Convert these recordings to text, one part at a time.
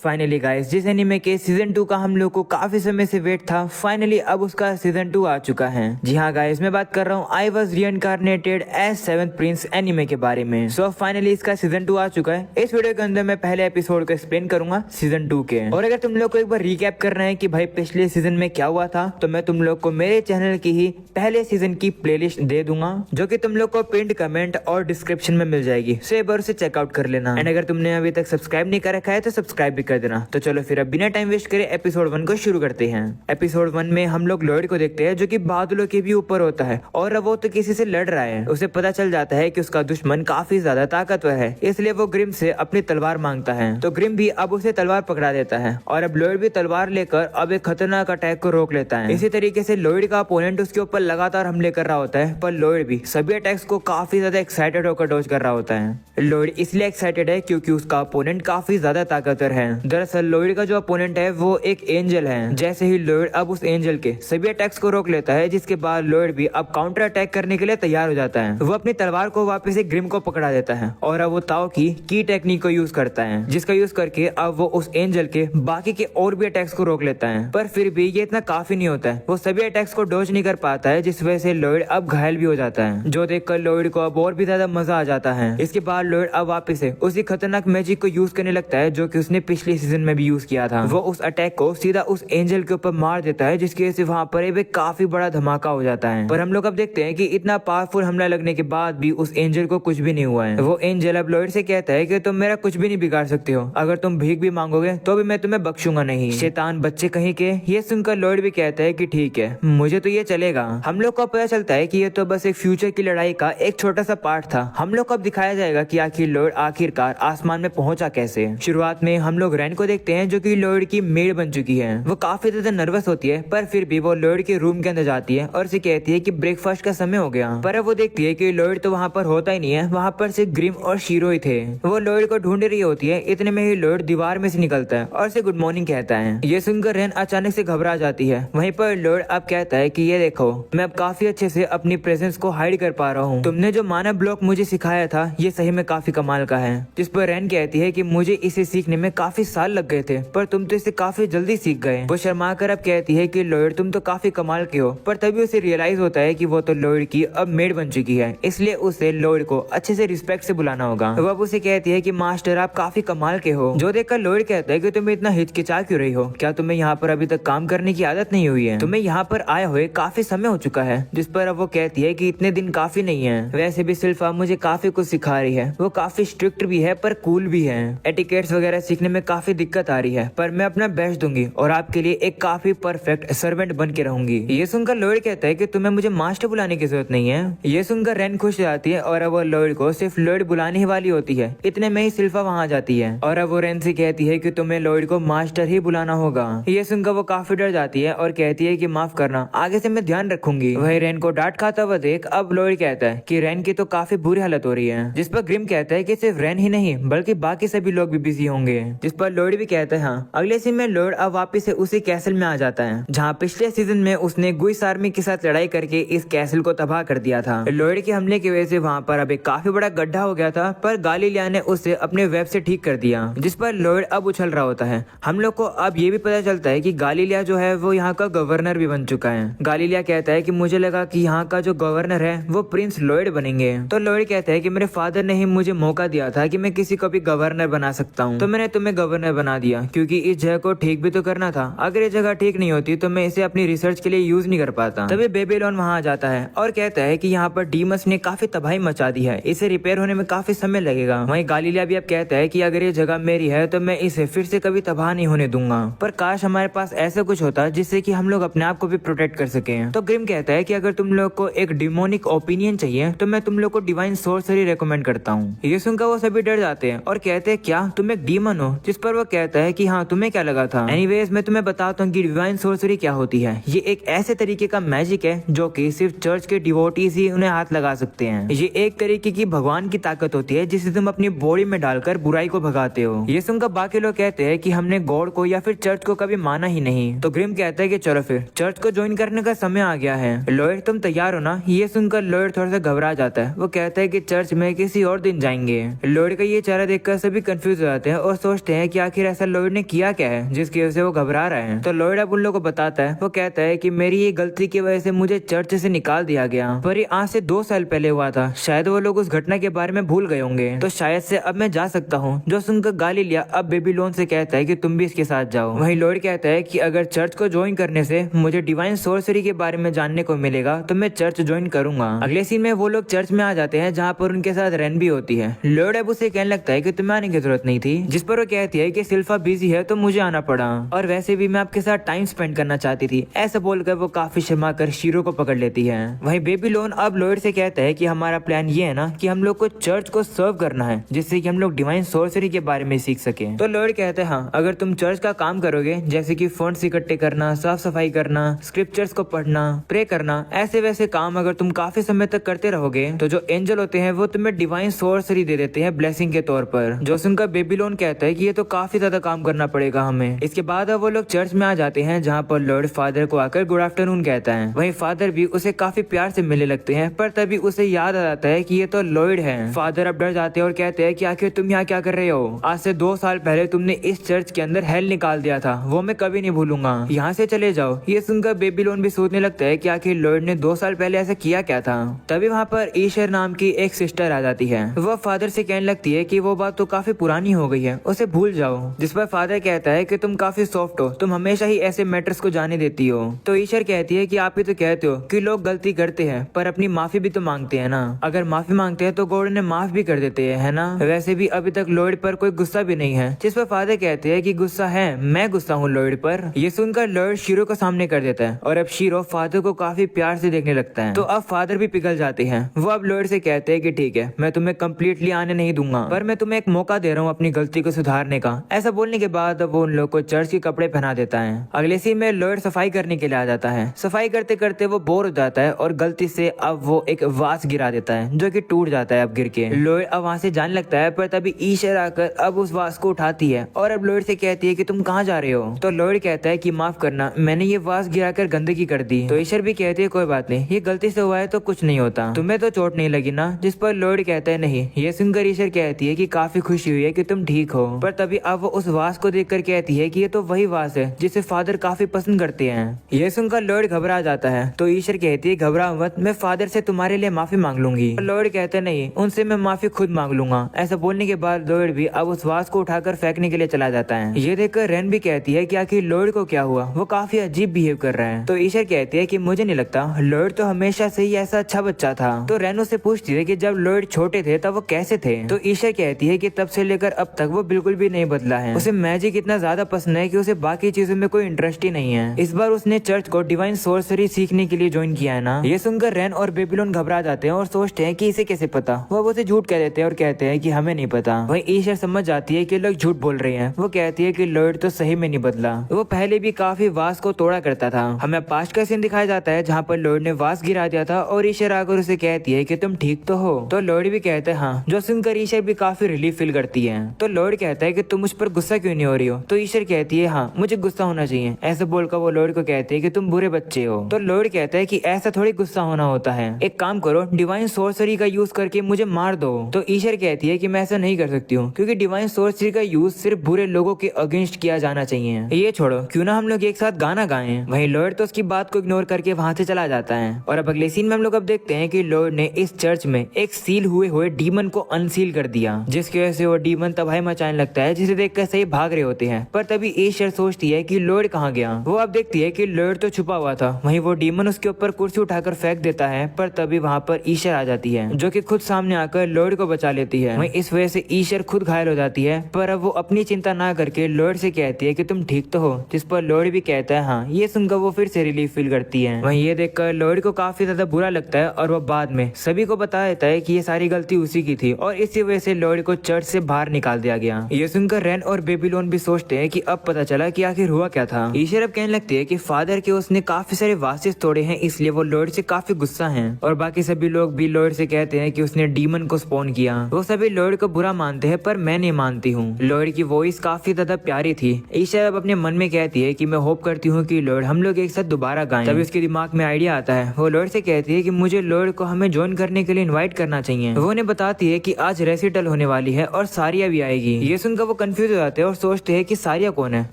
Finally guys, जिस anime के season 2 का हम लोग को काफी समय से वेट था, फाइनली अब उसका सीजन 2 आ चुका है। जी हाँ गाइस, मैं बात कर रहा हूँ I was reincarnated as seventh prince anime के बारे में। सो फाइनली इसका सीजन 2 आ चुका है। इस वीडियो के अंदर मैं पहले एपिसोड को एक्सप्लेन करूंगा सीजन 2 के। और अगर तुम लोग को एक बार रिकैप करना है कि भाई पिछले सीजन में क्या हुआ था, तो मैं तुम लोग को मेरे चैनल की ही पहले सीजन की प्लेलिस्ट दे दूंगा, जो कि तुम लोग को पिंड कमेंट और डिस्क्रिप्शन में मिल जाएगी। सो एक बार उसे चेकआउट कर लेना। एंड अगर तुमने अभी तक सब्सक्राइब नहीं कर रखा है तो सब्सक्राइब भी कर देना। तो चलो फिर अब बिना टाइम वेस्ट करे एपिसोड 1 को शुरू करते हैं। एपिसोड 1 में हम लोग लॉयड को देखते हैं, जो कि बादलों के भी ऊपर होता है और अब वो तो किसी से लड़ रहा है। उसे पता चल जाता है कि उसका दुश्मन काफी ज्यादा ताकतवर है, इसलिए वो ग्रिम से अपनी तलवार मांगता है। तो ग्रिम भी अब उसे तलवार पकड़ा देता है और अब लॉयड भी तलवार लेकर अब एक खतरनाक अटैक को रोक लेता है। इसी तरीके से लॉयड का अपोनेंट उसके ऊपर लगातार हमले कर रहा होता है, पर लॉयड भी सभी अटैक्स को काफी ज्यादा एक्साइटेड होकर डॉज कर रहा होता है। लॉयड इसलिए एक्साइटेड है क्योंकि उसका अपोनेंट काफी ज्यादा ताकतवर है। दरअसल लॉयड का जो अपोनेंट है वो एक एंजल है। जैसे ही लॉयड अब उस एंजल के सभी अटैक्स को रोक लेता है, जिसके बाद लॉयड भी अब काउंटर अटैक करने के लिए तैयार हो जाता है। वो अपनी तलवार को वापस से ग्रिम को पकड़ा देता है और अब वो ताओ की टेक्निक को यूज करता है, जिसका यूज करके अब वो उस एंजल के बाकी के और भी अटैक्स को रोक लेता है। पर फिर भी ये इतना काफी नहीं होता है, वो सभी अटैक्स को डॉज नहीं कर पाता है, जिस वजह से लॉयड अब घायल भी हो जाता है, जो देखकर लॉयड को अब और भी ज्यादा मजा आ जाता है। इसके बाद लॉयड अब वापस से उसी खतरनाक मैजिक को यूज करने लगता है, जो कि उसने पिछले सीजन में भी यूज किया था। वो उस अटैक को सीधा उस एंजल के ऊपर मार देता है, जिसकी वजह से वहाँ पर एक काफी बड़ा धमाका हो जाता है। पर हम लोग अब देखते हैं कि इतना पावरफुल हमला लगने के बाद भी उस एंजल को कुछ भी नहीं हुआ है। वो एंजल अब लॉयड से कहता है कि तुम मेरा कुछ भी नहीं बिगाड़ सकते हो, अगर तुम भीख भी मांगोगे तो भी मैं तुम्हें बख्शूंगा नहीं। शैतान बच्चे कहीं के। ये सुनकर लॉयड भी कहता है कि ठीक है, मुझे तो ये चलेगा। हम लोग को पता चलता है कि ये तो बस एक फ्यूचर की लड़ाई का एक छोटा सा पार्ट था। हम लोग को अब दिखाया जाएगा कि आखिर लॉयड आखिरकार आसमान में पहुंचा कैसे। शुरुआत में हम लोग रैन को देखते हैं, जो कि लॉयड की मेड बन चुकी है। वो काफी ज्यादा नर्वस होती है, पर फिर भी वो लॉयड के रूम के अंदर जाती है और उसे कहती है कि ब्रेकफास्ट का समय हो गया। पर अब वो देखती है कि लॉयड तो वहाँ पर होता ही नहीं है, वहाँ पर सिर्फ ग्रिम और शीरो ही थे। वो लॉयड को ढूंढ रही होती है, इतने में ही लॉयड दीवार में से निकलता है और उसे गुड मॉर्निंग कहता है। ये सुनकर रैन अचानक से घबरा जाती है। वहीं पर लॉयड अब कहता है कि ये देखो, मैं अब काफी अच्छे से अपनी प्रेजेंस को हाइड कर पा रहा हूँ। तुमने जो मानव ब्लॉक मुझे सिखाया था, ये सही में काफी कमाल का है। जिस पर रैन कहती है कि मुझे इसे सीखने में काफी साल लग गए थे, पर तुम तो इसे काफी जल्दी सीख गए। वो शर्मा कर अब कहती है कि लॉयड तुम तो काफी कमाल के हो। पर तभी उसे रियलाइज होता है कि वो तो लॉयड की अब मेड बन चुकी है, इसलिए उसे लॉयड को अच्छे से रिस्पेक्ट से बुलाना होगा। वो अब उसे कहती है कि मास्टर आप काफी कमाल के हो। जो देखकर लॉयड कहता है कि तुम इतना हिचकिचा क्यों रही हो, क्या तुम्हें यहाँ पर अभी तक काम करने की आदत नहीं हुई है? तुम्हें यहाँ पर आए हुए काफी समय हो चुका है। जिस पर अब वो कहती है कि इतने दिन काफी नहीं है, वैसे भी सिल्फा मुझे काफी कुछ सिखा रही है। वो काफी स्ट्रिक्ट भी है पर कूल भी है। एटिकेट्स वगैरह सीखने में काफी दिक्कत आ रही है, पर मैं अपना बेस्ट दूंगी और आपके लिए एक काफी परफेक्ट सर्वेंट बन के रहूंगी। ये सुनकर लॉयड कहता है कि तुम्हें मुझे मास्टर बुलाने की जरूरत नहीं है। ये सुनकर रैन खुश हो जाती है और अब वो लॉयड को सिर्फ लॉयड बुलाने ही वाली होती है। इतने में ही सिल्फा वहाँ जाती है और अब वो रैन से कहती है कि तुम्हें लॉयड को मास्टर ही बुलाना होगा। ये सुनकर वो काफी डर जाती है और कहती है कि माफ करना, आगे से मैं ध्यान रखूंगी। वही रैन को डांट खाता हुआ देख अब लॉयड कहता है कि रैन की तो काफी बुरी हालत हो रही है। जिस पर ग्रिम कहता है कि सिर्फ रैन ही नहीं बल्कि बाकी सभी लोग भी बिजी होंगे। जिस पर लॉयड भी कहता है हाँ। अगले सीन में लॉयड अब वापिस से उसी कैसल में आ जाता है, जहाँ पिछले सीजन में उसने गुइस आर्मी के साथ लड़ाई करके इस कैसल को तबाह कर दिया था। लॉयड के हमले की वजह से वहाँ पर अब एक काफी बड़ा गड्ढा हो गया था, पर गालिलिया ने उसे अपने वेब से ठीक कर दिया, जिस पर लॉयड अब उछल रहा होता है। हम लोग को अब ये भी पता चलता है कि गालिलिया जो है वो यहाँ का गवर्नर भी बन चुका है। गालिलिया कहता है कि मुझे लगा कि यहाँ का जो गवर्नर है वो प्रिंस लॉयड बनेंगे। तो लॉयड कहता है कि मेरे फादर ने ही मुझे मौका दिया था कि मैं किसी को भी गवर्नर बना सकता हूँ, तो मैंने तुम्हें गवर्नर बना दिया, क्योंकि इस जगह को ठीक भी तो करना था। अगर ये जगह ठीक नहीं होती तो मैं इसे अपनी रिसर्च के लिए यूज नहीं कर पाता। तभी बेबीलोन वहाँ आ जाता है और कहता है कि यहाँ पर डीमस ने काफी तबाही मचा दी है, इसे रिपेयर होने में काफी समय लगेगा। वहीं गालिलिया भी अब कहता है कि अगर ये जगह मेरी है तो मैं इसे फिर से कभी तबाह नहीं होने दूंगा। पर काश हमारे पास ऐसा कुछ होता जिससे कि हम लोग अपने आप को भी प्रोटेक्ट कर सके। तो ग्रिम कहता है कि अगर तुम लोग को एक डिमोनिक ओपिनियन चाहिए तो मैं तुम लोग को डिवाइन सोर्सरी रेकमेंड करता हूँ। ये सुनकर वो सभी डर जाते हैं और कहते हैं क्या तुम एक डीमन हो? जिस पर वो कहता है कि हाँ, तुम्हें क्या लगा था? एनीवेज मैं तुम्हें बताता हूँ कि डिवाइन सोर्सरी क्या होती है। ये एक ऐसे तरीके का मैजिक है जो कि सिर्फ चर्च के डिवोटीज ही उन्हें हाथ लगा सकते हैं। ये एक तरीके की भगवान की ताकत होती है जिसे तुम अपनी बॉडी में डालकर बुराई को भगाते हो। ये सुनकर बाकी लोग कहते हैं कि हमने गॉड को या फिर चर्च को कभी माना ही नहीं। तो ग्रिम कहता है कि चलो फिर चर्च को ज्वाइन करने का समय आ गया है। लॉयड तुम तैयार हो ना? ये सुनकर लॉयड थोड़ा सा घबरा जाता है। वो कहता है कि चर्च में किसी और दिन जाएंगे। लॉयड का ये चेहरा देखकर सभी कंफ्यूज हो जाते हैं और सोचते हैं कि आखिर ऐसा लॉयड ने किया क्या है जिसकी वजह से वो घबरा रहे हैं। तो लॉयड अब उन लोगों को बताता है, वो कहता है कि मेरी ये गलती की वजह से मुझे चर्च से निकाल दिया गया, पर ये आज से 2 साल पहले हुआ था। शायद वो लोग उस घटना के बारे में भूल गए होंगे, तो शायद से अब मैं जा सकता हूँ। जो सुनकर गालिलिया अब बेबीलोन से कहता है कि तुम भी इसके साथ जाओ। वहीं लॉयड कहता है कि अगर चर्च को ज्वाइन करने से मुझे डिवाइन सोर्सरी के बारे में जानने को मिलेगा तो मैं चर्च ज्वाइन करूंगा। अगले सीन में वो लोग चर्च में आ जाते हैं जहाँ पर उनके साथ रेन भी होती है। लॉयड अब उसे कहने लगता है कि तुम्हें आने की जरूरत नहीं थी, जिस पर वो कहती है कि सिल्फा बिजी है तो मुझे आना पड़ा, और वैसे भी मैं आपके साथ टाइम स्पेंड करना चाहती थी। ऐसा बोलकर वो काफी शर्मा कर शीरो को पकड़ लेती है। वहीं बेबीलोन अब लॉयड से कहता है कि हमारा प्लान ये है ना कि हम लोग को चर्च को सर्व करना है, जिससे कि हम लोग डिवाइन सोर्सरी के बारे में सीख सके। तो लॉयड कहते हैं हाँ, अगर तुम चर्च का काम करोगे, जैसे कि फंड्स इकट्ठे करना, साफ सफाई करना, स्क्रिप्चर्स को पढ़ना, प्रे करना, ऐसे वैसे काम अगर तुम काफी समय तक करते रहोगे तो जो एंजल होते हैं वो तुम्हें डिवाइन सोर्सरी दे देते हैं ब्लेसिंग के तौर पर। जो सुनकर बेबीलोन कहता है कि ये तो काफी ज्यादा काम करना पड़ेगा हमें। इसके बाद अब वो लोग चर्च में आ जाते हैं जहाँ पर लॉर्ड फादर को आकर गुड आफ्टरनून कहता है। वहीं फादर भी उसे काफी प्यार से मिलने लगते हैं, पर तभी उसे याद आ जाता है कि ये तो लॉयड है। फादर अब डर जाते हैं और कहते हैं कि आखिर तुम यहाँ क्या कर रहे हो? आज से 2 साल पहले तुमने इस चर्च के अंदर हेल निकाल दिया था, वो मैं कभी नहीं भूलूंगा। यहाँ से चले जाओ। ये सुनकर बेबीलोन भी सोचने लगता है कि आखिर लॉयड ने 2 साल पहले ऐसा किया क्या था। तभी वहाँ पर ईशर नाम की एक सिस्टर आ जाती है। वह फादर से कहने लगती है कि वो बात तो काफी पुरानी हो गई है, उसे भूल जाओ। जिस पर फादर कहता है कि तुम काफी सॉफ्ट हो, तुम हमेशा ही ऐसे मैटर्स को जाने देती हो। तो ईशर कहती है कि आप ही तो कहते हो कि लोग गलती करते हैं पर अपनी माफी भी तो मांगते हैं ना। अगर माफी मांगते हैं तो गॉड ने माफ भी कर देते हैं, है ना। वैसे भी अभी तक लॉयड पर कोई गुस्सा भी नहीं है। जिस पर फादर कहते हैं कि गुस्सा है, मैं गुस्सा हूँ लॉयड पर। ये सुनकर लॉयड शीरो को सामने कर देता है और अब शीरो फादर को काफी प्यार से देखने लगता है। तो अब फादर भी पिघल जाते हैं। वो अब लॉयड से कहते हैं कि ठीक है, मैं तुम्हें कम्प्लीटली आने नहीं दूंगा, पर मैं तुम्हें एक मौका दे रहा हूँ अपनी गलती को सुधारने का। ऐसा बोलने के बाद वो उन लोग को चर्च के कपड़े पहना देता है। अगले सीन में लॉयड सफाई करने के लिए आ जाता है। सफाई करते करते वो बोर हो जाता है और गलती से अब वो एक वास गिरा देता है जो कि टूट जाता है अब गिर के। लॉयड अब वहाँ से जाने लगता है, पर तभी ईशर आकर अब उस वास को उठाती है और अब लॉयड से कहती है कि तुम कहाँ जा रहे हो। तो लॉयड कहता है कि माफ करना, मैंने ये वास गिराकर गंदगी कर दी। तो ईशर भी कहती है कोई बात नहीं, ये गलती से हुआ है तो कुछ नहीं होता, तुम्हें तो चोट नहीं लगी ना। जिस पर लॉयड कहता है नहीं। ये सुनकर ईशर कहती है कि काफी खुशी हुई है कि तुम ठीक हो। पर तभी अब वो उस वास को देखकर कहती है कि ये तो वही वास है जिसे फादर काफी पसंद करते हैं। ये सुनकर लॉयड घबरा जाता है। तो ईशर कहती है घबराओ मत, मैं फादर से तुम्हारे लिए माफी मांग लूंगी। लॉयड कहते नहीं, उनसे मैं माफी खुद मांग लूंगा। ऐसा बोलने के बाद लॉयड भी अब उस वास को उठाकर फेंकने के लिए चला जाता है। ये देखकर रेन भी कहती है कि आखिर लॉयड को क्या हुआ, वो काफी अजीब बिहेव कर रहा है। तो ईशर कहती है कि मुझे नहीं लगता, लॉयड तो हमेशा से ही ऐसा अच्छा बच्चा था। तो रेन उससे पूछती है कि जब लॉयड छोटे थे तब वो कैसे थे। तो ईशर कहती है कि तब से लेकर अब तक वो बिल्कुल भी नहीं बदला है। उसे मैजिक इतना ज्यादा पसंद है कि उसे बाकी चीजों में कोई इंटरेस्ट ही नहीं है। इस बार उसने चर्च को डिवाइन सोर्सरी सीखने के लिए ज्वाइन किया है ना। ये सुनकर रेन और बेबीलोन घबरा जाते हैं और सोचते हैं कि इसे कैसे पता। वो उसे झूठ कह देते हैं और कहते हैं कि हमें नहीं पता। वहीं ईशर समझ जाती है कि लोग झूठ बोल रहे हैं। वो कहती है कि लॉयड तो सही में नहीं बदला, वो पहले भी काफी वास को तोड़ा करता था। हमें पास्ट का सीन दिखाया जाता है जहाँ पर लॉयड ने वास गिरा दिया था और ईशर आकर उसे कहती है कि तुम ठीक तो हो। तो लॉयड भी कहते हैं हाँ, जो सुनकर ईशर भी काफी रिलीफ फील करती है। तो लॉयड कहता है कि तुम मुझ पर गुस्सा क्यों नहीं हो रही हो। तो ईशर कहती है हाँ, मुझे गुस्सा होना चाहिए। ऐसे बोलकर वो लॉयड को कहते हैं कि तुम बुरे बच्चे हो। तो लॉयड कहता है कि ऐसा थोड़ी गुस्सा होना होता है, एक काम करो, डिवाइन सोर्सरी का यूज करके मुझे मार दो। तो ईशर कहती है कि मैं ऐसा नहीं कर सकती हूँ, क्योंकि डिवाइन सोर्सरी का यूज सिर्फ बुरे लोगों के अगेंस्ट किया जाना चाहिए। ये छोड़ो, क्यों ना हम लोग एक साथ गाना गाएं। वहीं लॉयड तो उसकी बात को इग्नोर करके वहाँ से चला जाता है। और अब अगले सीन में हम लोग अब देखते हैं कि लॉयड ने इस चर्च में एक सील हुए डीमन को अनसील कर दिया, जिसकी वजह से वो डीमन तबाही मचाने लगता है, जिसे देखकर सही भाग रहे होते हैं। पर तभी ईशर सोचती है कि लॉयड कहाँ गया। वो अब देखती है कि लॉयड तो छुपा हुआ था। वहीं वो डीमन उसके ऊपर कुर्सी उठाकर फेंक देता है। पर तभी वहाँ पर ईशर आ जाती है, जो कि खुद सामने आकर लॉयड को बचा लेती है। वहीं इस वजह से ईशर खुद घायल हो जाती है। पर अब वो अपनी चिंता ना करके लॉयड से कहती है कि तुम ठीक तो हो। जिस पर लॉयड भी कहता है हाँ। ये सुनकर वो फिर से रिलीफ फील करती है। वहीं ये देखकर लॉयड को काफी ज्यादा बुरा लगता है और वो बाद में सभी को बता देता है कि ये सारी गलती उसी की थी और इसी वजह से लॉयड को चर्च से बाहर निकाल दिया गया। ये सुनकर रेन और बेबीलोन भी सोचते हैं कि अब पता चला कि आखिर हुआ क्या था। ईशर अब कहने लगती है कि फादर के उसने काफी सारे वासेस तोड़े हैं, इसलिए वो लॉयड से काफी गुस्सा हैं। और बाकी सभी लोग भी लॉयड से कहते हैं कि उसने डीमन को स्पॉन किया। वो सभी लॉयड को बुरा मानते हैं, पर मैं नहीं मानती हूँ। लॉयड की वॉइस काफी ज्यादा प्यारी थी। ईशर अब अपने मन में कहती है कि मैं होप करती हूँ कि लॉयड हम लोग एक साथ दोबारा गाएं। तभी उसके दिमाग में आइडिया आता है। वो लॉयड से कहती है कि मुझे लॉयड को हमें ज्वाइन करने के लिए इनवाइट करना चाहिए। वो उन्हें बताती है कि आज रेसिटल होने वाली है और सारिया भी आएगी। ये सुनकर वो वो कंफ्यूज हो जाते हैं और सोचते हैं कि सारिया कौन है।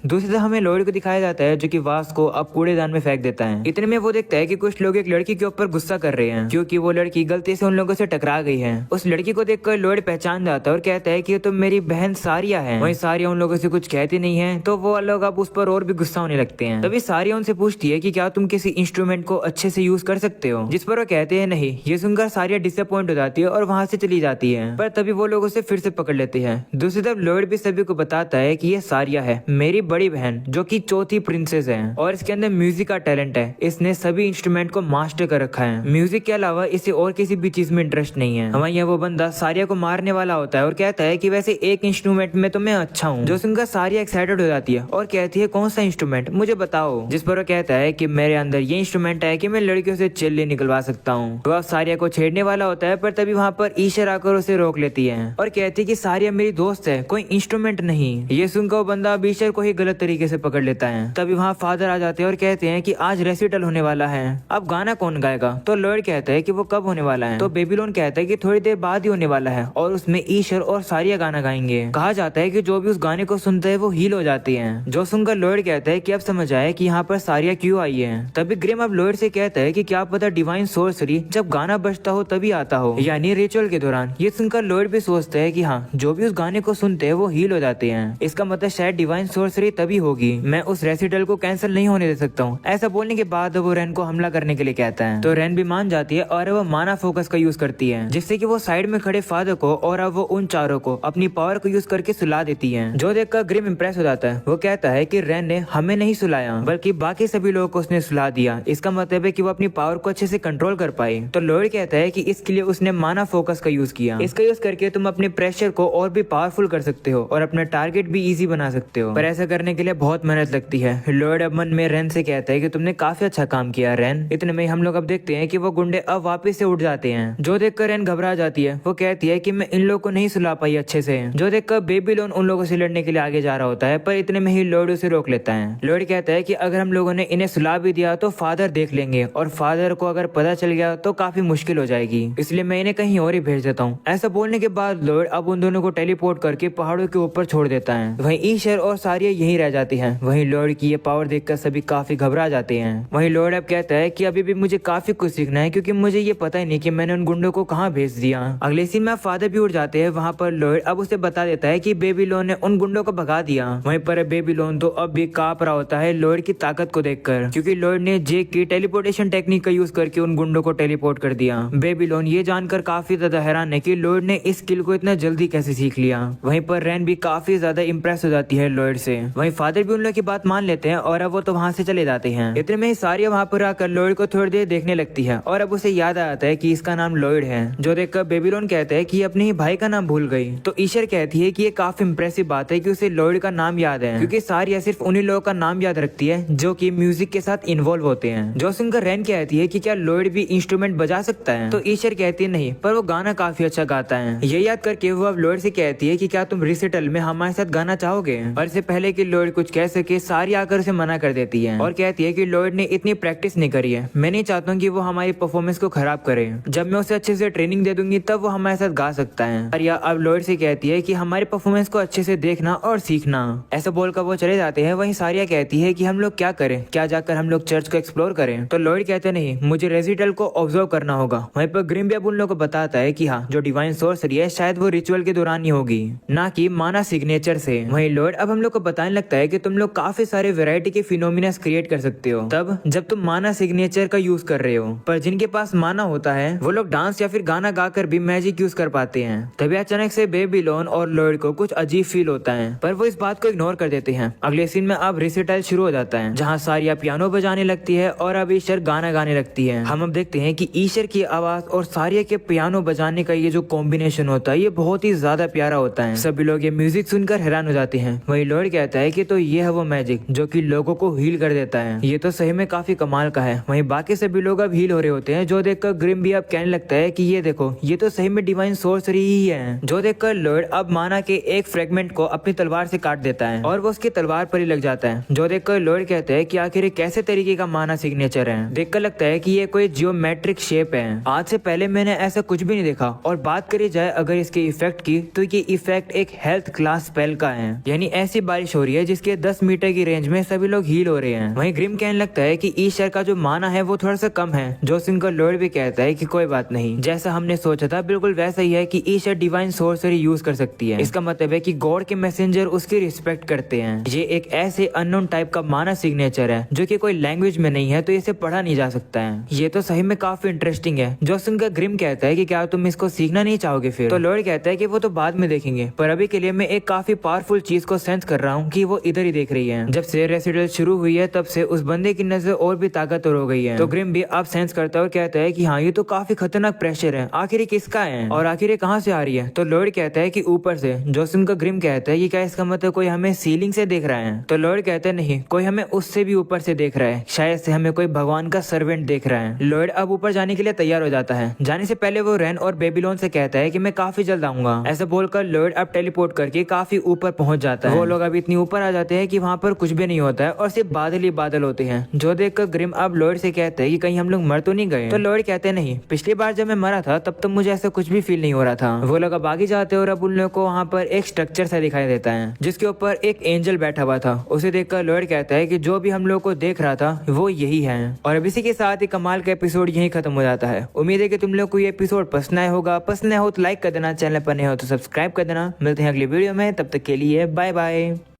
दूसरी तरफ हमें लॉयड को दिखाया जाता है जो कि वास को अब कूड़ेदान में फेंक देता है। इतने में वो देखता है कि कुछ लोग एक लड़की के ऊपर गुस्सा कर रहे हैं क्योंकि वो लड़की गलती से उन लोगों से टकरा गई है। उस लड़की को देखकर लॉयड पहचान जाता है और कहता है कि तुम मेरी बहन सारिया है। वहीं सारिया उन लोगों से कुछ कहती नहीं है तो वो लोग अब उस पर और भी गुस्सा होने लगते हैं। तभी सारिया उनसे पूछती है कि क्या तुम किसी इंस्ट्रूमेंट को अच्छे से यूज कर सकते हो, जिस पर वो कहते हैं नहीं। ये सुनकर सारिया डिसअपॉइंट हो जाती है और वहां से चली जाती है, पर तभी वो लोग उसे फिर से पकड़ लेते हैं। दूसरी तरफ लॉयड भी सभी को बताता है कि ये सारिया है मेरी बड़ी बहन जो कि चौथी प्रिंसेस है और इसके अंदर म्यूजिक का टैलेंट है। इसने सभी इंस्ट्रूमेंट को मास्टर कर रखा है। म्यूजिक के अलावा इसे और किसी भी चीज में इंटरेस्ट नहीं है। हमारे यहाँ वो बंदा सारिया को मारने वाला होता है और कहता है कि वैसे एक इंस्ट्रूमेंट में तो मैं अच्छा हूँ। जो सुनकर सारिया एक्साइटेड हो जाती है और कहती है कौन सा इंस्ट्रूमेंट मुझे बताओ, जिस पर वो कहता है कि मेरे अंदर ये इंस्ट्रूमेंट है कि मैं लड़कियों से चिल्ली निकलवा सकता हूँ। तो अब सारिया को छेड़ने वाला होता है पर तभी वहाँ पर ईशर आकर उसे रोक लेती है और कहती है कि सारिया मेरी दोस्त है, कोई इंस्ट्रूमेंट नहीं। ये सुनकर वो बंदा अब ईशर को ही गलत तरीके से पकड़ लेता है। तभी वहाँ फादर आ जाते हैं और कहते हैं कि आज रेसिटल होने वाला है, अब गाना कौन गाएगा। तो लॉयड कहता है कि वो कब होने वाला है। तो बेबीलोन कहता है कि थोड़ी देर बाद ही होने वाला है और उसमें ईशर और सारिया गाना गाएंगे। कहा जाता है कि जो भी उस गाने को सुनता है वो हील हो जाती है। जो सुनकर लॉयड कहता है कि अब समझ आया कि यहाँ पर सारिया क्यों आई है। तभी ग्रिम अब लॉयड से कहता है कि क्या पता डिवाइन सोर्सरी जब गाना बजता हो तभी आता हो, यानी रिचुअल के दौरान। ये सुनकर लॉयड भी सोचता है कि हाँ, जो भी उस गाने को सुनते हैं वो हील हो जाते हैं। इसका मतलब शायद डिवाइन सोर्सरी तभी होगी। मैं उस रेसिटल को कैंसिल नहीं होने दे सकता हूँ। ऐसा बोलने के बाद वो रेन को हमला करने के लिए कहता है तो रेन भी मान जाती है और वो माना फोकस का यूज करती है, जिससे कि वो साइड में खड़े फादर को और अब वो उन चारों को अपनी पावर को यूज करके सुला देती है। जो देखकर ग्रिम इंप्रेस हो जाता है। वो कहता है कि रेन ने हमें नहीं सुलाया बल्कि बाकी सभी लोगों को उसने सुला दिया। इसका मतलब है कि वो अपनी पावर को अच्छे से कंट्रोल कर पाए। तो लॉयड कहता है कि इसके लिए उसने माना फोकस का यूज किया। इसका यूज करके तुम अपने प्रेशर को और भी पावरफुल कर सकते हो और अपना टारगेट भी इजी बना सकते हो, पर ऐसा करने के लिए बहुत मेहनत लगती है। लॉयड अब मन में रेन से कहता है कि तुमने काफी अच्छा काम किया रेन। इतने में हम लोग अब देखते हैं कि वो गुंडे अब वापस से उठ जाते हैं। जो देखकर रेन घबरा जाती है। वो कहती है कि मैं इन लोगों को नहीं सुला पाई अच्छे से। जो देखकर बेबीलोन उन लोगों से लड़ने के लिए आगे जा रहा होता है, पर इतने में ही लॉयड उसे रोक लेता है। लॉयड कहता है कि अगर हम लोगों ने इन्हें सुला भी दिया तो फादर देख लेंगे और फादर को अगर पता चल गया तो काफी मुश्किल हो जाएगी, इसलिए मैं इन्हें कहीं और ही भेज देता हूँ। ऐसा बोलने के बाद लॉयड अब उन दोनों को टेलीपोर्ट करके पहाड़ों के ऊपर छोड़ देता है। वहीं ईशर और सारिया यहीं रह जाती हैं। वहीं लॉयड की ये पावर देखकर सभी काफी घबरा जाते हैं। वहीं लॉयड अब कहता है कि अभी भी मुझे काफी कुछ सीखना है क्योंकि मुझे ये पता ही नहीं कि मैंने उन गुंडों को कहाँ भेज दिया। अगले सीन में फादर भी उठ जाते हैं। वहाँ पर लॉयड अब उसे बता देता है कि बेबीलोन ने उन गुंडों को भगा दिया। वहीं पर बेबीलोन तो अब भी कांप रहा होता है लॉयड की ताकत को देखकर, क्योंकि लॉयड ने जेक की टेलीपोर्टेशन टेक्निक का यूज करके उन गुंडों को टेलीपोर्ट कर दिया। बेबीलोन ये जानकर काफी ज्यादा हैरान है कि लॉयड ने इस स्किल को इतना जल्दी कैसे सीख लिया। वहीं पर रेन भी काफी ज्यादा इंप्रेस हो जाती है लॉयड से। वहीं फादर भी उन लोगों की बात मान लेते हैं और अब वो तो वहाँ से चले जाते हैं। इतने में ही सारिया वहाँ पर आकर लॉयड को थोड़ी देर देखने लगती है और अब उसे याद आ जाता है कि इसका नाम लॉयड है। जो देखकर बेबीलोन कहता है कि अपने ही भाई का नाम भूल गई। तो ईशर कहती है कि ये काफी इंप्रेसिव बात है कि उसे लॉयड का नाम याद है, क्योंकि सारिया सिर्फ उन्हीं लोगों का नाम याद रखती है जो कि म्यूजिक के साथ इन्वॉल्व होते हैं। जो सुनकर रेन कहती है कि क्या लॉयड भी इंस्ट्रूमेंट बजा सकता है। तो ईशर कहती है नहीं, पर वो गाना काफी अच्छा गाता है। ये याद करके वो अब लॉयड से कहती है कि क्या तुम रिसिटल में हमारे साथ गाना चाहोगे। और इससे पहले कि लॉयड कुछ कह सके सारिया आकर उसे मना कर देती है और कहती है कि लॉयड ने इतनी प्रैक्टिस नहीं करी है। मैं नहीं चाहता हूँ कि वो हमारी परफॉर्मेंस को खराब करे। जब मैं उसे अच्छे से ट्रेनिंग दे दूंगी तब वो हमारे साथ गा सकता है। सारिया अब लॉयड से कहती है कि हमारी परफॉर्मेंस को अच्छे से देखना और सीखना। ऐसा बोलकर वो चले जाते हैं। वहीं सारिया कहती है कि हम लोग क्या करें, क्या जाकर हम लोग चर्च को एक्सप्लोर करें। तो लॉयड कहते नहीं, मुझे रेसिटल को ऑब्जर्व करना होगा। वहीं पर ग्रिम भी अब उन लोगों को बताता है कि हाँ, जो डिवाइन सोर्सरी है शायद वो रिचुअल के दौरान ही होगी, ना कि माना सिग्नेचर से। वहीं लॉयड अब हम लोग को बताने लगता है कि तुम लोग काफी सारे वैरायटी के फिनोमिना क्रिएट कर सकते हो तब जब तुम माना सिग्नेचर का यूज कर रहे हो। पर जिनके पास माना होता है वो लोग डांस या फिर गाना गाकर भी मैजिक यूज कर पाते हैं। तभी अचानक से बेबीलोन और लॉयड को कुछ अजीब फील होता है, पर वो इस बात को इग्नोर कर देते हैं। अगले सीन में अब रिसिटल शुरू हो जाता है, जहाँ सारिया पियानो बजाने लगती है और अब ईशर गाना गाने लगती है। हम अब देखते हैं कि ईशर की आवाज और सारिया के पियानो बजाने का ये जो कॉम्बिनेशन होता है ये बहुत ही ज्यादा प्यारा होता है। सभी लोग ये म्यूजिक सुनकर हैरान हो जाते हैं। वही लॉयड कहता है कि तो ये है वो मैजिक जो कि लोगों को हील कर देता है। ये तो सही में काफी कमाल का है। वहीं बाकी सभी लोग अब हील हो रहे होते हैं। जो देखकर ग्रिम भी अब कहने लगता है कि ये देखो, ये तो सही में डिवाइन सोर्सरी ही है। जो देखकर लॉयड अब माना के एक फ्रेगमेंट को अपनी तलवार से काट देता है और वो उसकी तलवार पर ही लग जाता है। जो देखकर लॉयड कहते हैं कि आखिर कैसे तरीके का माना सिग्नेचर है। देखकर लगता है कि ये कोई जियोमेट्रिक शेप है। आज से पहले मैंने ऐसा कुछ भी नहीं देखा। और बात करी जाए अगर इसके इफेक्ट की, तो ये इफेक्ट एक हेल्थ क्लास स्पेल का है, यानी ऐसी बारिश हो रही है जिसके 10 मीटर की रेंज में सभी लोग हील हो रहे हैं। वहीं ग्रिम कहने लगता है कि ईशर का जो माना है वो थोड़ा सा कम है। जोसिन को लॉर्ड भी कहता है कि कोई बात नहीं, जैसा हमने सोचा था बिल्कुल वैसा ही है कि ईशर डिवाइन सोर्सरी यूज कर सकती है। इसका मतलब है कि गॉड के मैसेंजर उसकी रिस्पेक्ट करते हैं। ये एक ऐसे अननोन टाइप का माना सिग्नेचर है जो कि कोई लैंग्वेज में नहीं है, तो इसे पढ़ा नहीं जा सकता है। ये तो सही में काफी इंटरेस्टिंग है। जोसिन का ग्रिम कहता है कि क्या तुम इसको सीखना नहीं चाहोगे फिर? तो लॉर्ड कहता है कि वो तो बाद में देखेंगे, पर अभी के लिए मैं एक काफी पावरफुल चीज को सेंस कर रहा हूँ कि वो इधर ही देख रही है। जब से रेसिडल शुरू हुई है तब से उस बंदे की नजर और भी ताकतवर हो गई है। तो ग्रिम भी अब सेंस करता है और कहता है कि हाँ ये तो काफी खतरनाक प्रेशर है, आखिर ये किसका है और आखिर ये कहाँ से आ रही है? तो लॉर्ड कहता है कि ऊपर से। जोसिन का ग्रिम कहता है कि क्या इसका मतलब कोई हमें सीलिंग से देख रहा है? तो लॉर्ड कहता है नहीं, कोई हमें उससे भी ऊपर से देख रहा है, शायद से हमें कोई भगवान का सर्वेंट देख रहा है। लॉर्ड अब ऊपर जाने के लिए तैयार हो जाता है। जाने से पहले वो रेन और बेबीलोन से कहता है कि मैं काफी जल्द आऊंगा। ऐसा बोलकर लॉर्ड अब टेलीपोर्ट करके काफी ऊपर पहुंच जाता है। वो लोग अब इतनी ऊपर आ जाते हैं कि वहाँ पर कुछ भी नहीं होता है और सिर्फ बादल ही बादल होते हैं, जो देखकर ग्रिम अब लॉर्ड से कहते हैं कि कहीं हम लोग मर तो नहीं गए? तो लॉर्ड कहते हैं नहीं, पिछली बार जब मैं मरा था तब तो मुझे ऐसा कुछ भी फील नहीं हो रहा था। वो लोग अब आगे जाते हैं और अब उन लोगों को वहाँ पर एक स्ट्रक्चर सा दिखाई देता है जिसके ऊपर एक एंजल बैठा हुआ था। उसे देखकर लॉर्ड कहता है कि जो भी हम लोग को देख रहा था वो यही है। और अब इसी के साथ ही कमाल का एपिसोड यही खत्म हो जाता है। उम्मीद है कि तुम लोग को ये एपिसोड पसंद आया होगा। पसंद आया हो तो लाइक कर देना, चैनल पर नए हो तो सब्सक्राइब कर देना। मिलते हैं अगली वीडियो में, तब तक के लिए बाय बाय।